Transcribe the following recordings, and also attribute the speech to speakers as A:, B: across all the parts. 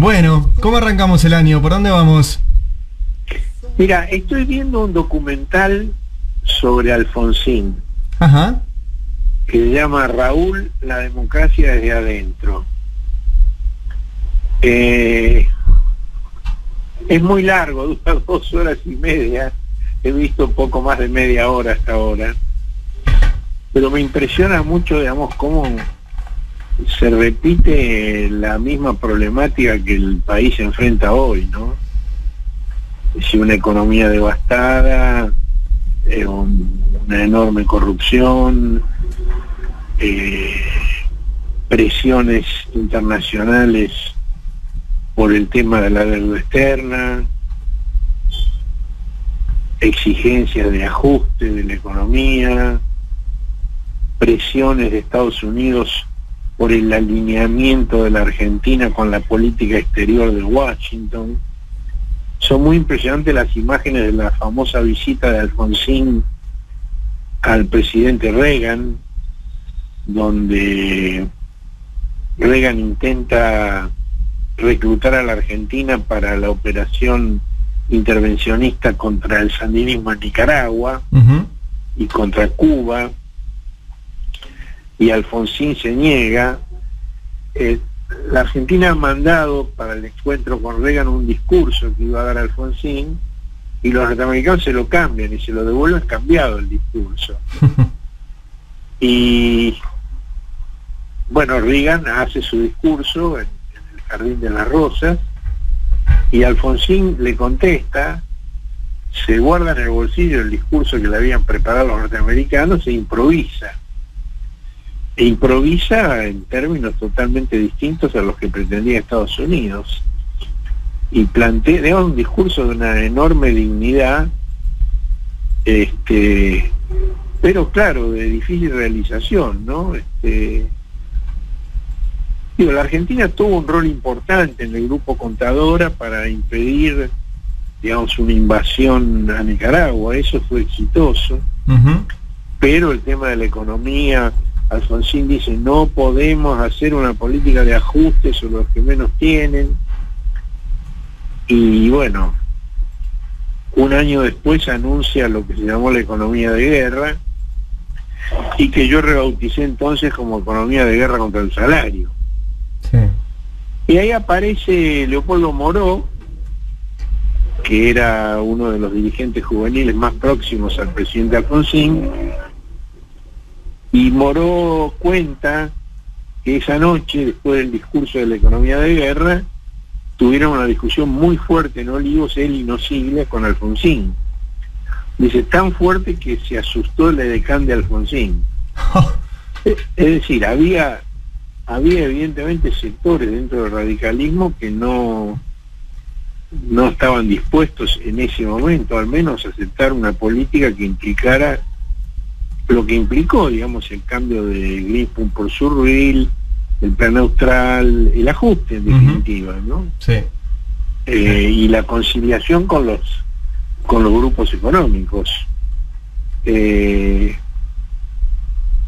A: Bueno, ¿cómo arrancamos el año? ¿Por dónde vamos?
B: Mira, estoy viendo un documental sobre Alfonsín,
A: Ajá.
B: que se llama Raúl, la democracia desde adentro. Es muy largo, dura 2 horas y media. He visto poco más de media hora hasta ahora. Pero me impresiona mucho, digamos, cómo se repite la misma problemática que el país enfrenta hoy, ¿no? Es decir, una economía devastada, una enorme corrupción, presiones internacionales por el tema de la deuda externa, exigencias de ajuste de la economía, presiones de Estados Unidos por el alineamiento de la Argentina con la política exterior de Washington. Son muy impresionantes las imágenes de la famosa visita de Alfonsín al presidente Reagan, donde Reagan intenta reclutar a la Argentina para la operación intervencionista contra el sandinismo en Nicaragua y contra Cuba, y Alfonsín se niega. La Argentina ha mandado para el encuentro con Reagan un discurso que iba a dar Alfonsín, y los norteamericanos se lo cambian y se lo devuelven cambiado el discurso. Y bueno, Reagan hace su discurso en el Jardín de las Rosas, y Alfonsín le contesta, se guarda en el bolsillo el discurso que le habían preparado los norteamericanos e improvisa en términos totalmente distintos a los que pretendía Estados Unidos, y plantea un discurso de una enorme dignidad, pero claro, de difícil realización, ¿no? La Argentina tuvo un rol importante en el grupo Contadora para impedir, digamos, una invasión a Nicaragua. Eso fue exitoso, pero el tema de la economía, Alfonsín dice, no podemos hacer una política de ajuste sobre los que menos tienen. Y bueno, un año después anuncia lo que se llamó la economía de guerra, y que yo rebauticé entonces como economía de guerra contra el salario.
A: Sí.
B: Y ahí aparece Leopoldo Moró, que era uno de los dirigentes juveniles más próximos al presidente Alfonsín, y Moró cuenta que esa noche, después del discurso de la economía de guerra, tuvieron una discusión muy fuerte en Olivos, él y Nosiglia, con Alfonsín. Dice, tan fuerte que se asustó el edecán de Alfonsín. Es decir, había evidentemente sectores dentro del radicalismo que no estaban dispuestos en ese momento, al menos, a aceptar una política que implicara lo que implicó, digamos, el cambio de Greenspun por Surville, el plan austral, el ajuste en definitiva, ¿no?
A: Sí.
B: Y la conciliación con los grupos económicos.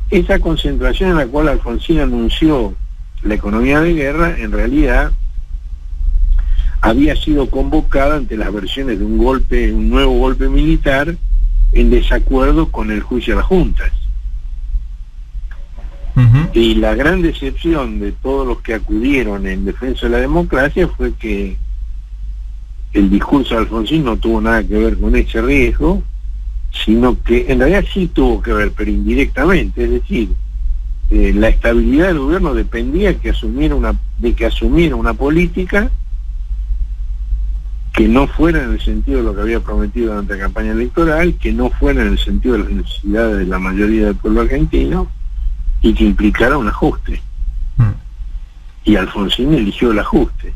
B: Esa concentración en la cual Alfonsín anunció la economía de guerra, en realidad había sido convocada ante las versiones de un nuevo golpe militar, en desacuerdo con el juicio a las juntas. Y la gran decepción de todos los que acudieron en defensa de la democracia fue que el discurso de Alfonsín no tuvo nada que ver con ese riesgo, sino que en realidad sí tuvo que ver, pero indirectamente. Es decir, la estabilidad del gobierno dependía de que asumiera una política que no fuera en el sentido de lo que había prometido durante la campaña electoral, que no fuera en el sentido de las necesidades de la mayoría del pueblo argentino, y que implicara un ajuste. Y Alfonsín eligió el ajuste.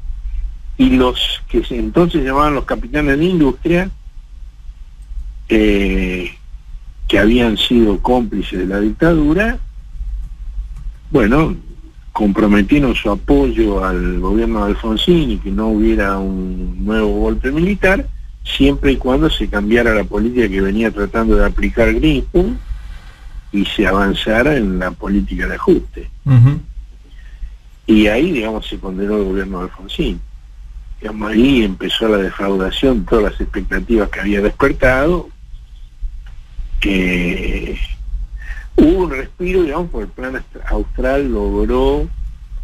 B: Y los que entonces llamaban los capitanes de industria, que habían sido cómplices de la dictadura, bueno, comprometieron su apoyo al gobierno de Alfonsín y que no hubiera un nuevo golpe militar, siempre y cuando se cambiara la política que venía tratando de aplicar Greenspun y se avanzara en la política de ajuste. Y ahí, digamos, se condenó el gobierno de Alfonsín. digamos, ahí empezó la defraudación, todas las expectativas que había despertado. Hubo un respiro, digamos, porque el plan austral logró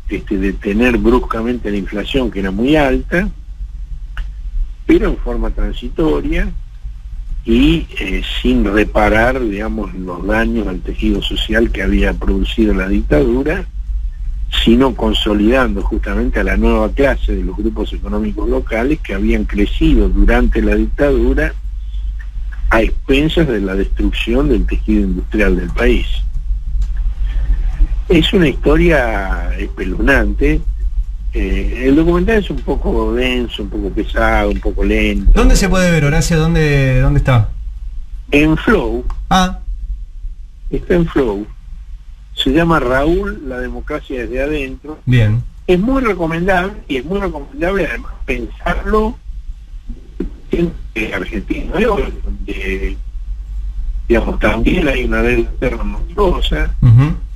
B: detener bruscamente la inflación, que era muy alta, pero en forma transitoria y sin reparar, digamos, los daños al tejido social que había producido la dictadura, sino consolidando justamente a la nueva clase de los grupos económicos locales que habían crecido durante la dictadura a expensas de la destrucción del tejido industrial del país. Es una historia espeluznante. El documental es un poco denso, un poco pesado, un poco lento.
A: ¿Dónde se puede ver, Horacio? ¿Dónde está?
B: En Flow.
A: Ah.
B: Está en Flow. Se llama Raúl, la democracia desde adentro.
A: Bien.
B: Es muy recomendable, y es muy recomendable además pensarlo en Argentina, donde, digamos, también hay una deuda externa monstruosa.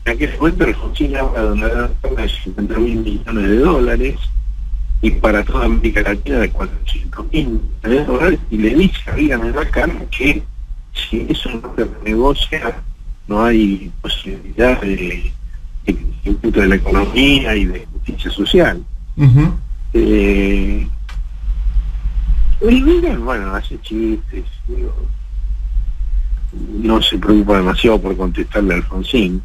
B: En aquel momento Alfonsín habla de una deuda de 50.000 millones de dólares, y para toda América Latina de 400.000 millones de dólares, y le dice a Reagan en la cara que si eso no se negocia, no hay posibilidad de crecimiento de la economía y de justicia social. Y Reagan, bueno, hace chistes, digo, no se preocupa demasiado por contestarle a Alfonsín.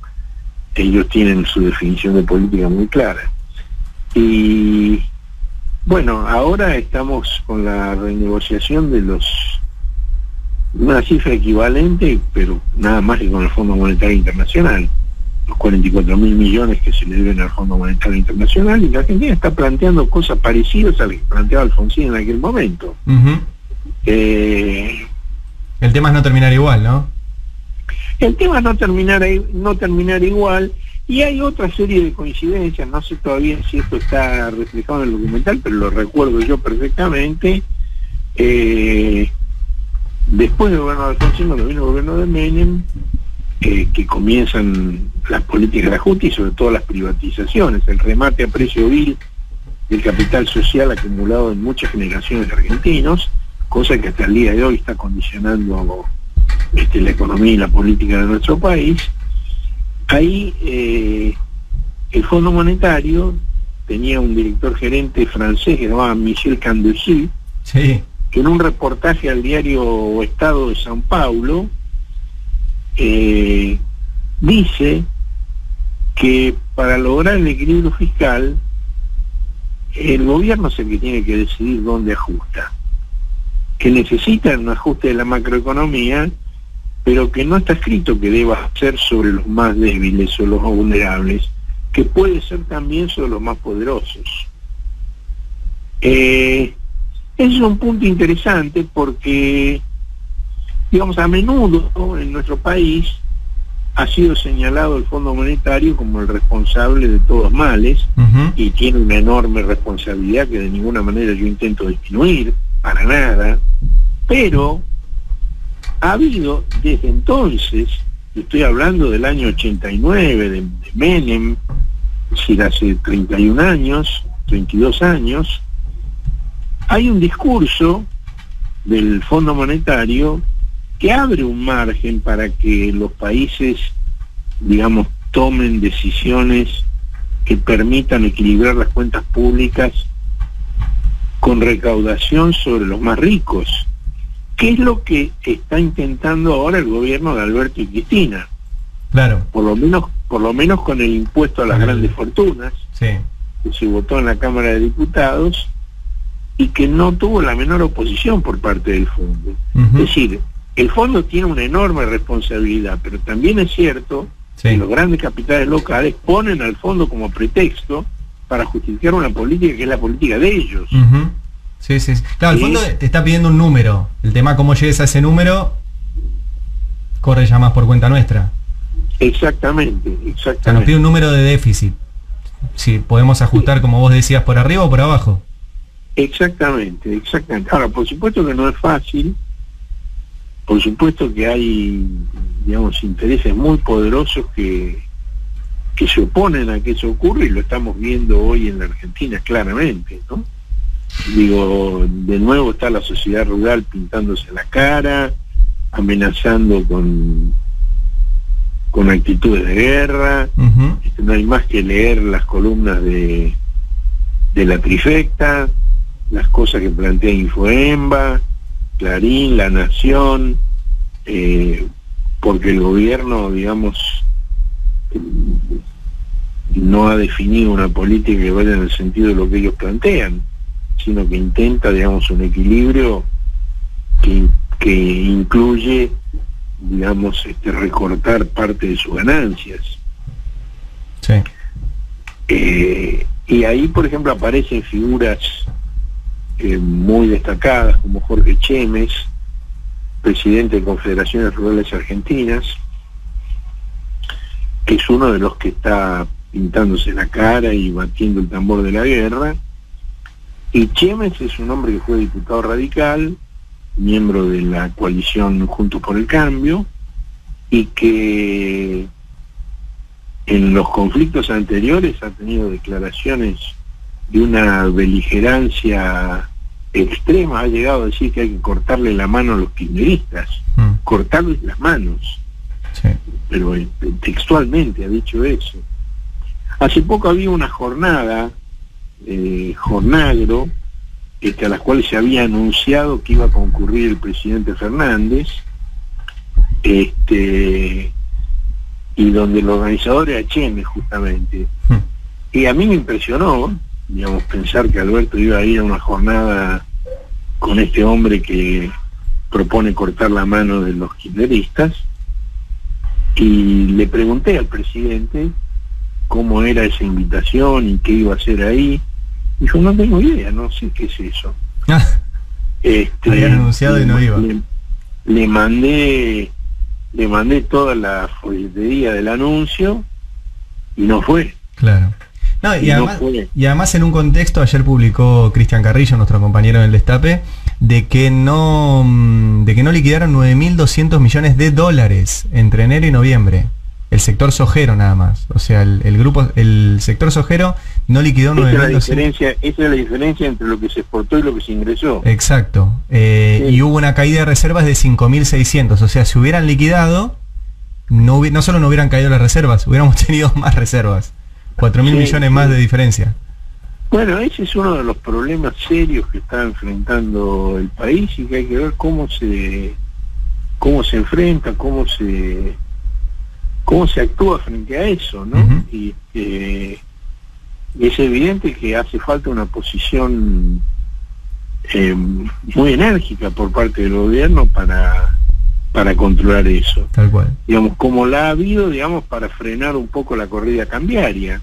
B: Ellos tienen su definición de política muy clara. Y bueno, ahora estamos con la renegociación de una cifra equivalente, pero nada más que con el Fondo Monetario Internacional, los 44.000 millones que se le deben al Fondo Monetario Internacional, y la Argentina está planteando cosas parecidas a las que planteaba Alfonsín en aquel momento.
A: El tema es no terminar igual, ¿no?
B: El tema es no terminar igual, y hay otra serie de coincidencias. No sé todavía si esto está reflejado en el documental, pero lo recuerdo yo perfectamente. Después del gobierno de Alfonsín, cuando vino el gobierno de Menem, que comienzan las políticas de ajuste y sobre todo las privatizaciones, el remate a precio vil del capital social acumulado en muchas generaciones de argentinos, cosa que hasta el día de hoy está condicionando la economía y la política de nuestro país. Ahí el Fondo Monetario tenía un director gerente francés que se llamaba Michel Candussy,
A: sí,
B: que en un reportaje al diario Estado de São Paulo dice que para lograr el equilibrio fiscal el gobierno es el que tiene que decidir dónde ajusta, que necesita un ajuste de la macroeconomía, pero que no está escrito que deba ser sobre los más débiles o los más vulnerables, que puede ser también sobre los más poderosos. Ese es un punto interesante porque, digamos, a menudo en nuestro país ha sido señalado el Fondo Monetario como el responsable de todos males, y tiene una enorme responsabilidad que de ninguna manera yo intento disminuir, para nada, pero ha habido desde entonces, estoy hablando del año 89, de Menem, es decir, hace 31 años, 32 años, hay un discurso del Fondo Monetario que abre un margen para que los países, digamos, tomen decisiones que permitan equilibrar las cuentas públicas con recaudación sobre los más ricos, que es lo que está intentando ahora el gobierno de Alberto y Cristina.
A: Claro.
B: Por lo menos con el impuesto a las grandes fortunas,
A: sí,
B: que se votó en la Cámara de Diputados y que no tuvo la menor oposición por parte del fondo. Es decir, el fondo tiene una enorme responsabilidad, pero también es cierto que los grandes capitales locales ponen al fondo como pretexto para justificar una política que es la política de ellos.
A: Sí, sí. Claro, el fondo te está pidiendo un número. El tema cómo llegues a ese número corre ya más por cuenta nuestra.
B: Exactamente.
A: O sea, nos pide un número de déficit. Si podemos ajustar, como vos decías, por arriba o por abajo.
B: Exactamente. Ahora, por supuesto que no es fácil. Por supuesto que hay, digamos, intereses muy poderosos que se oponen a que eso ocurra, y lo estamos viendo hoy en la Argentina claramente, ¿no? Digo, de nuevo está la sociedad rural pintándose la cara, amenazando con actitudes de guerra. No hay más que leer las columnas de la Trifecta, las cosas que plantea Infoemba, Clarín, La Nación, porque el gobierno, digamos, no ha definido una política que vaya en el sentido de lo que ellos plantean, sino que intenta, digamos, un equilibrio que incluye, digamos, recortar parte de sus ganancias.
A: Sí.
B: Y ahí, por ejemplo, aparecen figuras muy destacadas, como Jorge Chemes, presidente de Confederaciones Rurales Argentinas, que es uno de los que está pintándose la cara y batiendo el tambor de la guerra. Y Chemes es un hombre que fue diputado radical, miembro de la coalición Juntos por el Cambio, y que en los conflictos anteriores ha tenido declaraciones de una beligerancia extrema. Ha llegado a decir que hay que cortarle la mano a los kirchneristas, cortarles las manos.
A: Sí.
B: Pero textualmente ha dicho eso. Hace poco había una jornada, Jornagro, a las cuales se había anunciado que iba a concurrir el presidente Fernández, y donde el organizador era Chemes, justamente. Y a mí me impresionó, digamos, pensar que Alberto iba a ir a una jornada con este hombre que propone cortar la mano de los kirchneristas, y le pregunté al presidente cómo era esa invitación y qué iba a hacer ahí. Dijo, no tengo idea, no sé qué es eso.
A: Habían anunciado y no iba.
B: Le mandé toda la folletería del anuncio y no fue.
A: Claro. No, y además en un contexto, ayer publicó Cristian Carrillo, nuestro compañero en el Destape, de que no liquidaron 9.200 millones de dólares entre enero y noviembre. El sector sojero nada más. O sea, el sector sojero no liquidó 9.200.
B: Esa es la diferencia entre lo que se exportó y lo que se ingresó.
A: Exacto. Sí. Y hubo una caída de reservas de 5.600. O sea, si hubieran liquidado, no solo no hubieran caído las reservas, hubiéramos tenido más reservas. 4.000 millones más de diferencia.
B: Bueno, ese es uno de los problemas serios que está enfrentando el país, y que hay que ver cómo se enfrenta, cómo se actúa frente a eso, ¿no? Y es evidente que hace falta una posición muy enérgica por parte del gobierno para controlar eso.
A: Tal cual.
B: Digamos, como la ha habido, digamos, para frenar un poco la corrida cambiaria.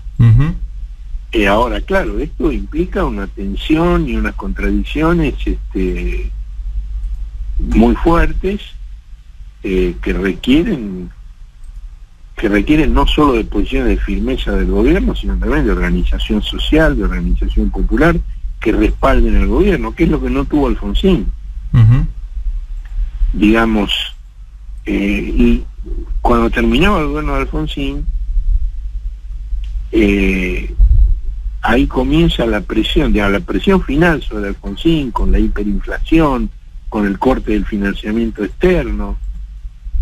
B: Ahora, claro, esto implica una tensión y unas contradicciones muy fuertes, que requieren no solo de posiciones de firmeza del gobierno, sino también de organización social, de organización popular, que respalden al gobierno, que es lo que no tuvo Alfonsín. Digamos, y cuando terminaba el gobierno de Alfonsín, ahí comienza la presión final sobre Alfonsín, con la hiperinflación, con el corte del financiamiento externo.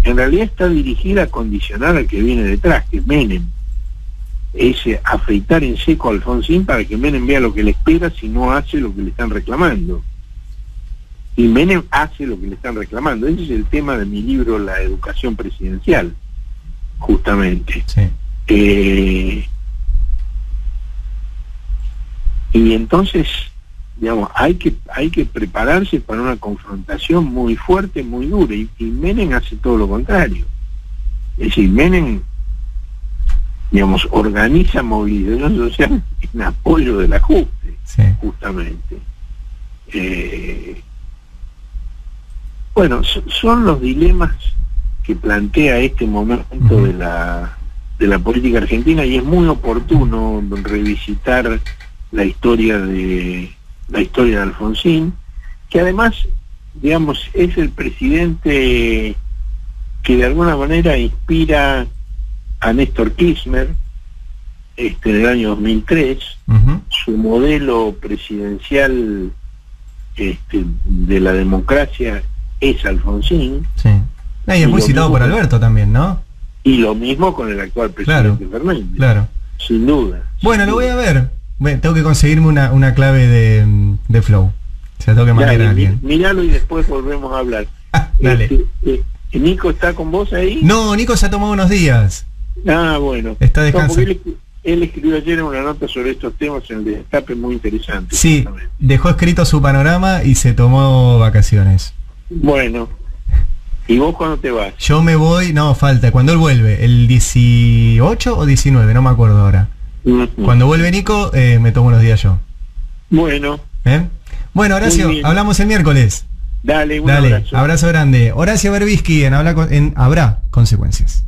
B: En realidad está dirigida a condicionar al que viene detrás, que es Menem. Es afeitar en seco a Alfonsín para que Menem vea lo que le espera si no hace lo que le están reclamando. Y Menem hace lo que le están reclamando. Ese es el tema de mi libro, La educación presidencial, justamente.
A: Sí.
B: Y entonces, digamos, hay que prepararse para una confrontación muy fuerte, muy dura, y Menem hace todo lo contrario. Es decir, Menem, digamos, organiza movilización social en apoyo del ajuste,
A: sí,
B: justamente. Bueno, son los dilemas que plantea este momento de la política argentina, y es muy oportuno revisitar la historia de Alfonsín, que además, digamos, es el presidente que de alguna manera inspira a Néstor Kirchner en el año 2003. Su modelo presidencial de la democracia es Alfonsín.
A: Sí. Y es muy citado por Alberto también, ¿no?
B: Y lo mismo con el actual presidente Fernández.
A: Claro.
B: Sin duda.
A: Bueno, lo voy a ver. Tengo que conseguirme una clave de Flow. O sea, tengo que mandar a alguien.
B: Míralo y después volvemos a hablar.
A: Dale.
B: ¿Nico está con vos ahí?
A: No, Nico se ha tomado unos días.
B: Bueno.
A: Está descansando.
B: Él escribió ayer una nota sobre estos temas en el Destape muy interesante.
A: Sí, dejó escrito su panorama y se tomó vacaciones.
B: Bueno. ¿Y vos cuándo te vas?
A: Yo me voy, no, falta, cuando él vuelve, el 18 o 19, no me acuerdo ahora. Cuando vuelve Nico, me tomo unos días yo.
B: Bueno.
A: Bueno, Horacio, hablamos el miércoles.
B: Dale, un abrazo.
A: Abrazo grande. Horacio Berbisky en Habrá Consecuencias.